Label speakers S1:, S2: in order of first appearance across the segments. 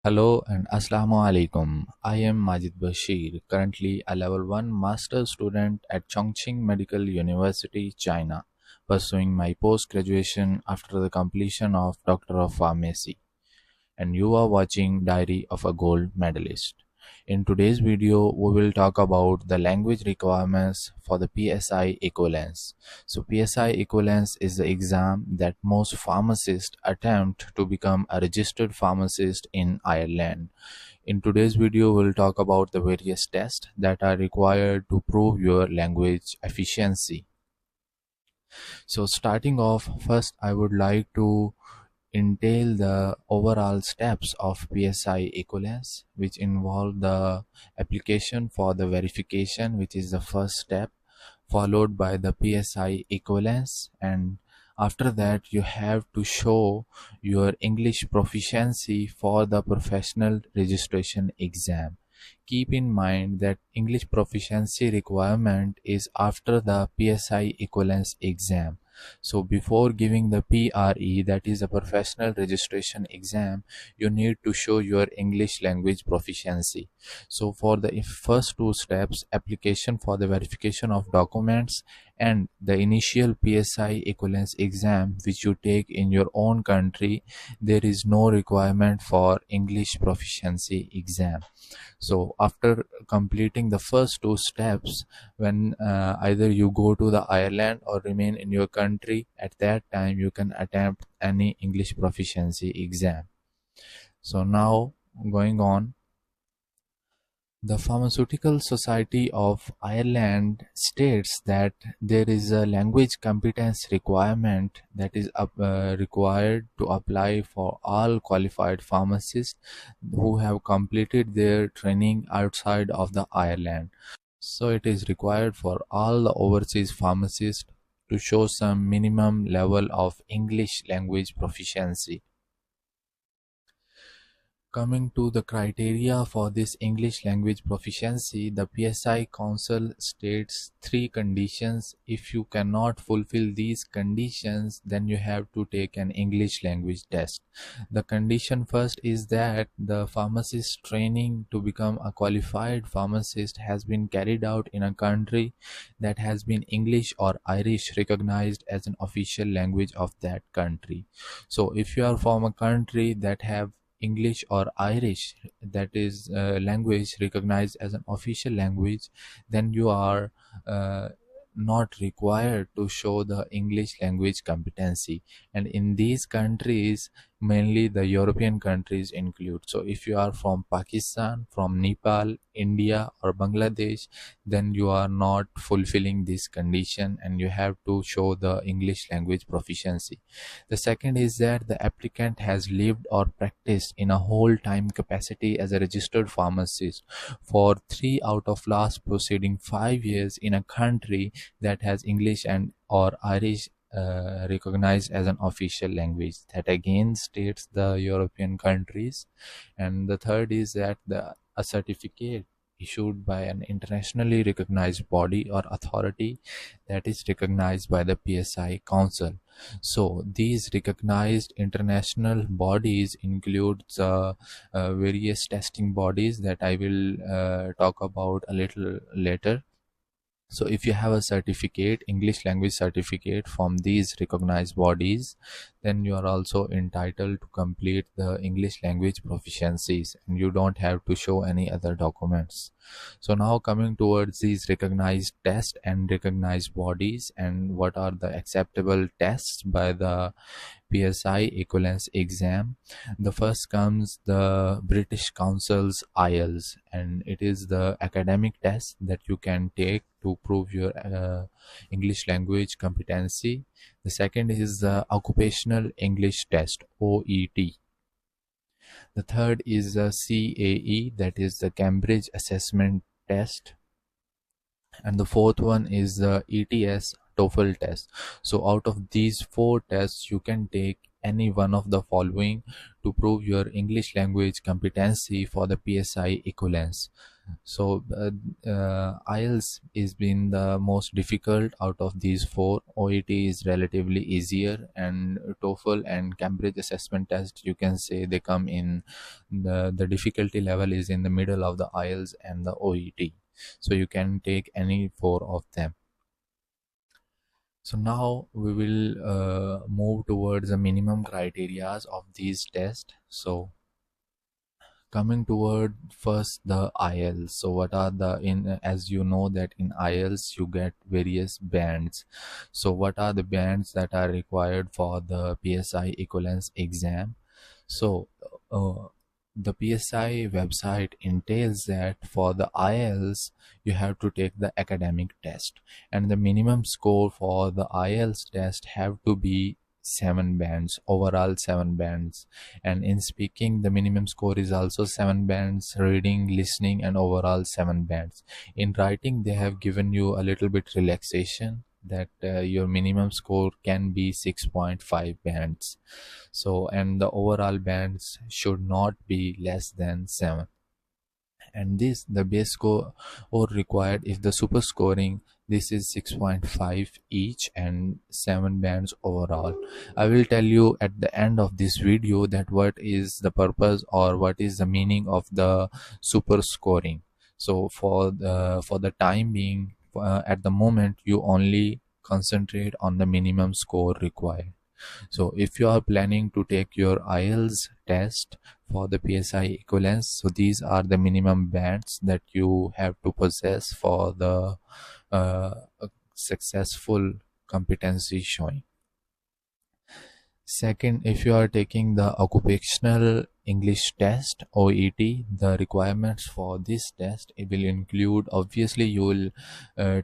S1: Hello and Assalamu alaikum. I am Majid Bashir, currently a level 1 master student at Chongqing Medical University, China, pursuing my post-graduation after the completion of Doctor of Pharmacy. And you are watching Diary of a Gold Medalist. In today's video, we will talk about the language requirements for the PSI Equivalence. So PSI Equivalence is the exam that most pharmacists attempt to become a registered pharmacist in Ireland. In today's video, we'll talk about the various tests that are required to prove your language efficiency. So starting off, first I would like to entail the overall steps of PSI Equivalence, which involve the application for the verification, which is the first step, followed by the PSI Equivalence, and after that you have to show your English proficiency for the professional registration exam. Keep in mind that English proficiency requirement is after the PSI Equivalence exam. So before giving the PRE, that is a professional registration exam, you need to show your English language proficiency. So for the first two steps, application for the verification of documents and the initial PSI equivalence exam which you take in your own country, there is no requirement for English proficiency exam. So after completing the first two steps, when either you go to the Ireland or remain in your country, at that time you can attempt any English proficiency exam. So now going on, the Pharmaceutical Society of Ireland states that there is a language competence requirement that is required to apply for all qualified pharmacists who have completed their training outside of the Ireland. So it is required for all the overseas pharmacists to show some minimum level of English language proficiency. Coming to the criteria for this English language proficiency, the PSI Council states 3 conditions. If you cannot fulfill these conditions, then you have to take an English language test. The condition first is that the pharmacist training to become a qualified pharmacist has been carried out in a country that has been English or Irish recognized as an official language of that country. So if you are from a country that have English or Irish, that is language recognized as an official language, then you are not required to show the English language competency. And in these countries, mainly the European countries include. So if you are from Pakistan, from Nepal, India or Bangladesh, then you are not fulfilling this condition and you have to show the English language proficiency. The second is that the applicant has lived or practiced in a whole time capacity as a registered pharmacist for 3 out of last preceding 5 years in a country that has English and or Irish recognized as an official language. That again states the European countries. And the third is that a certificate issued by an internationally recognized body or authority that is recognized by the PSI Council. So these recognized international bodies include various testing bodies that I will talk about a little later. So if you have a certificate, English language certificate from these recognized bodies, then you are also entitled to complete the English language proficiencies and you don't have to show any other documents. So now coming towards these recognized tests and recognized bodies and what are the acceptable tests by the PSI Equivalence exam. The first comes the British Council's Ielts, and it is the academic test that you can take to prove your English language competency. The second is the Occupational English Test, OET. The third is the CAE, that is the Cambridge Assessment Test. And the fourth one is the ETS Toefl test. So out of these 4 tests, you can take any one of the following to prove your English language competency for the PSI equivalence. So IELTS is been the most difficult out of these four. OET is relatively easier, and TOEFL and Cambridge assessment test, you can say they come in the difficulty level is in the middle of the IELTS and the OET. So you can take any four of them. So now we will move towards the minimum criterias of these tests. So coming toward first the IELTS. So what are the in as you know that in IELTS you get various bands. So what are the bands that are required for the PSI Equivalence exam? So uh, the PSI website entails that for the IELTS you have to take the academic test, and the minimum score for the IELTS test have to be 7 bands, overall 7 bands. And in speaking the minimum score is also 7 bands, reading, listening, and overall 7 bands. In writing they have given you a little bit relaxation that your minimum score can be 6.5 bands. So and the overall bands should not be less than 7, and this the base score or required if the super scoring, this is 6.5 each and 7 bands overall. I will tell you at the end of this video that what is the purpose or what is the meaning of the super scoring. So for the time being, at the moment you only concentrate on the minimum score required. So if you are planning to take your IELTS test for the PSI equivalence, so these are the minimum bands that you have to possess for the uh, successful competency showing. Second, if you are taking the occupational English test OET, the requirements for this test, it will include, obviously you will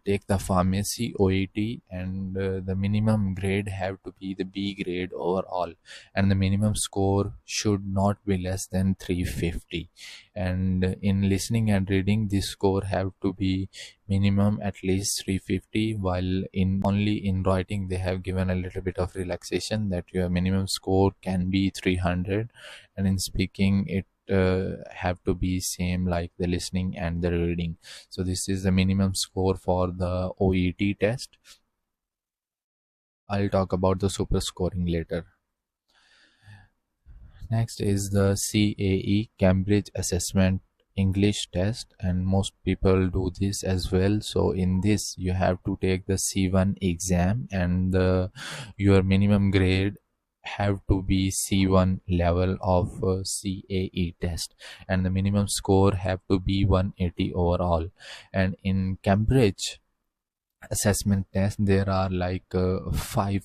S1: take the pharmacy OET, and the minimum grade have to be the B grade overall, and the minimum score should not be less than 350. And in listening and reading, this score have to be minimum at least 350, while in only in writing they have given a little bit of relaxation that your minimum score can be 300, and in speaking it have to be same like the listening and the reading. So this is the minimum score for the OET test. I'll talk about the super scoring later. Next is the CAE, Cambridge Assessment English test, and most people do this as well. So in this you have to take the C1 exam, and your minimum grade have to be C1 level of CAE test, and the minimum score have to be 180 overall. And in Cambridge assessment test there are like 5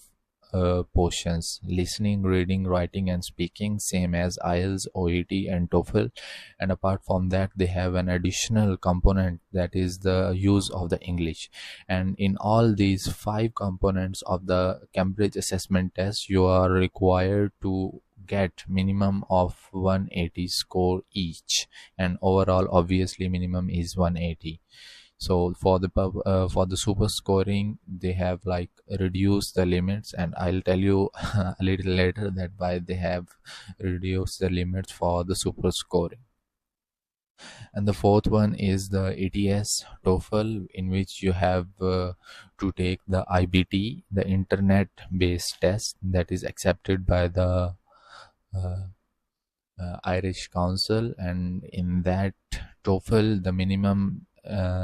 S1: portions: listening, reading, writing, and speaking, same as IELTS, OET, and TOEFL. And apart from that they have an additional component, that is the use of the English. And in all these 5 components of the Cambridge assessment test you are required to get minimum of 180 score each, and overall obviously minimum is 180. So for the super scoring they have like reduced the limits, and I'll tell you a little later that why they have reduced the limits for the super scoring. And the fourth one is the ATS TOEFL, in which you have to take the IBT, the internet based test that is accepted by the uh, Irish Council. And in that TOEFL, the minimum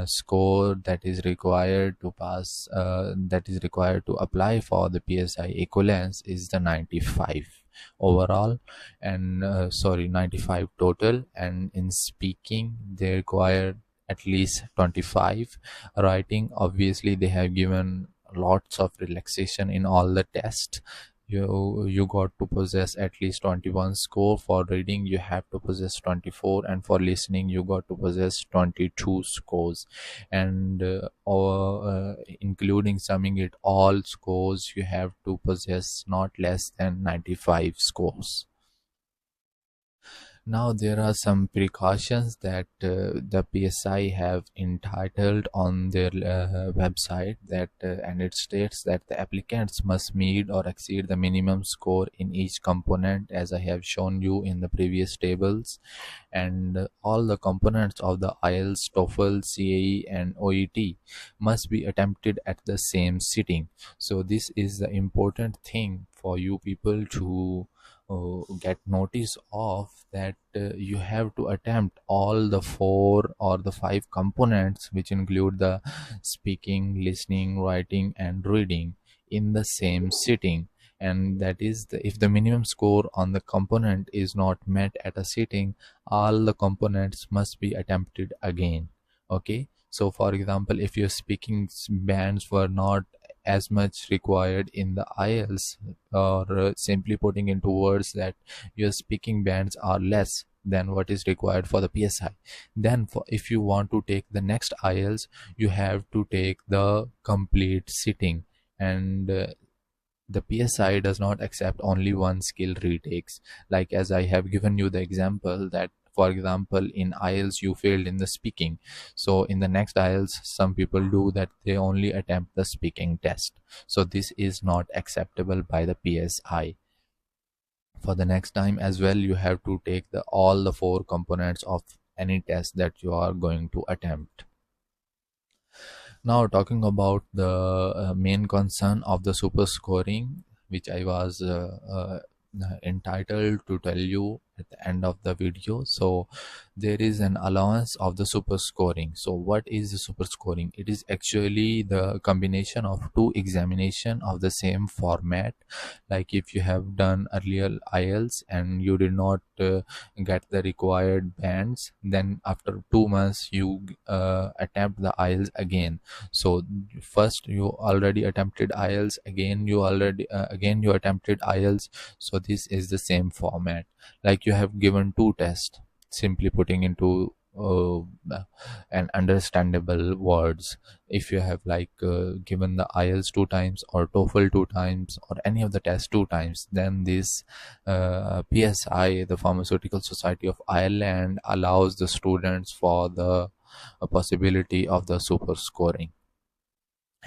S1: score that is required to pass, that is required to apply for the PSI equivalence is the 95 overall, and 95 total. And in speaking they require at least 25. Writing, obviously they have given lots of relaxation in all the tests. You got to possess at least 21 score. For reading you have to possess 24, and for listening you got to possess 22 scores. And including summing it all scores, you have to possess not less than 95 scores. Now there are some precautions that the PSI have entitled on their website that and it states that the applicants must meet or exceed the minimum score in each component, as I have shown you in the previous tables, and all the components of the Ielts, Toefl, CAE and OET must be attempted at the same sitting. So this is the important thing for you people to get notice of, that you have to attempt all the 4 or the 5 components, which include the speaking, listening, writing and reading, in the same sitting. And that is if the minimum score on the component is not met at a sitting, all the components must be attempted again. Okay, so for example, if your speaking bands were not as much required in the Ielts, or simply putting into words that your speaking bands are less than what is required for the PSI, then if you want to take the next Ielts, you have to take the complete sitting. And the PSI does not accept only one skill retakes. Like as I have given you the example that, for example, in Ielts you failed in the speaking, so in the next Ielts some people do that, they only attempt the speaking test. So this is not acceptable by the PSI. For the next time as well, you have to take all the 4 components of any test that you are going to attempt. Now talking about the main concern of the super scoring, which I was entitled to tell you at the end of the video. So there is an allowance of the super scoring. So what is the super scoring? It is actually the combination of 2 examination of the same format. Like if you have done earlier Ielts and you did not get the required bands, then after 2 months you attempt the Ielts again. So first you already attempted Ielts, again you attempted Ielts. So this is the same format, like you have given 2 tests, simply putting into an understandable words. If you have given the Ielts 2 times or Toefl 2 times or any of the tests 2 times, then this PSI, the Pharmaceutical Society of Ireland, allows the students for the possibility of the super scoring.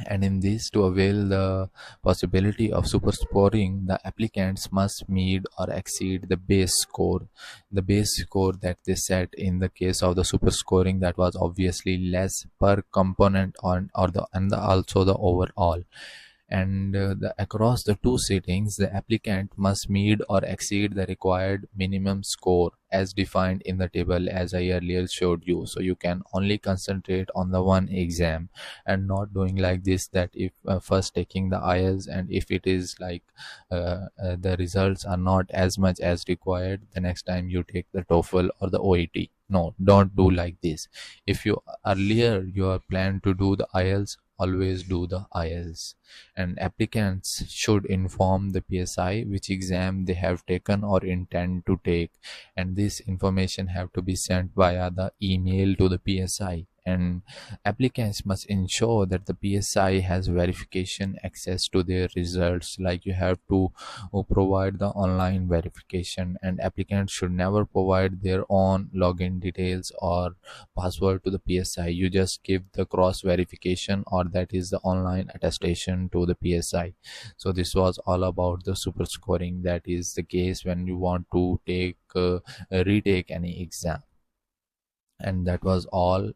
S1: And in this, to avail the possibility of super scoring, the applicants must meet or exceed the base score that they set. In the case of the super scoring, that was obviously less per component and also the overall. And across the 2 sittings, the applicant must meet or exceed the required minimum score as defined in the table, as I earlier showed you. So you can only concentrate on the one exam and not doing like this, that if first taking the Ielts, and if it is the results are not as much as required, the next time you take the Toefl or the OET. No, don't do like this. If you earlier you are planned to do the Ielts, always do the Ielts. And applicants should inform the PSI which exam they have taken or intend to take, and this information have to be sent via the email to the PSI. And applicants must ensure that the PSI has verification access to their results, like you have to provide the online verification, and applicants should never provide their own login details or password to the PSI. You just give the cross verification, or that is the online attestation to the PSI. So this was all about the super scoring. That is the case when you want to take retake any exam. And that was all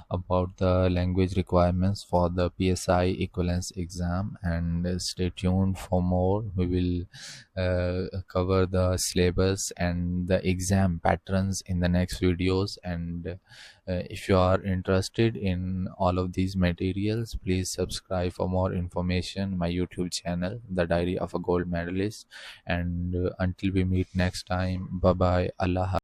S1: about the language requirements for the PSI Equivalence exam. And stay tuned for more. We will cover the syllabus and the exam patterns in the next videos. And if you are interested in all of these materials, please subscribe for more information my YouTube channel, The Diary of a Gold Medalist. And until we meet next time, bye bye, Allah.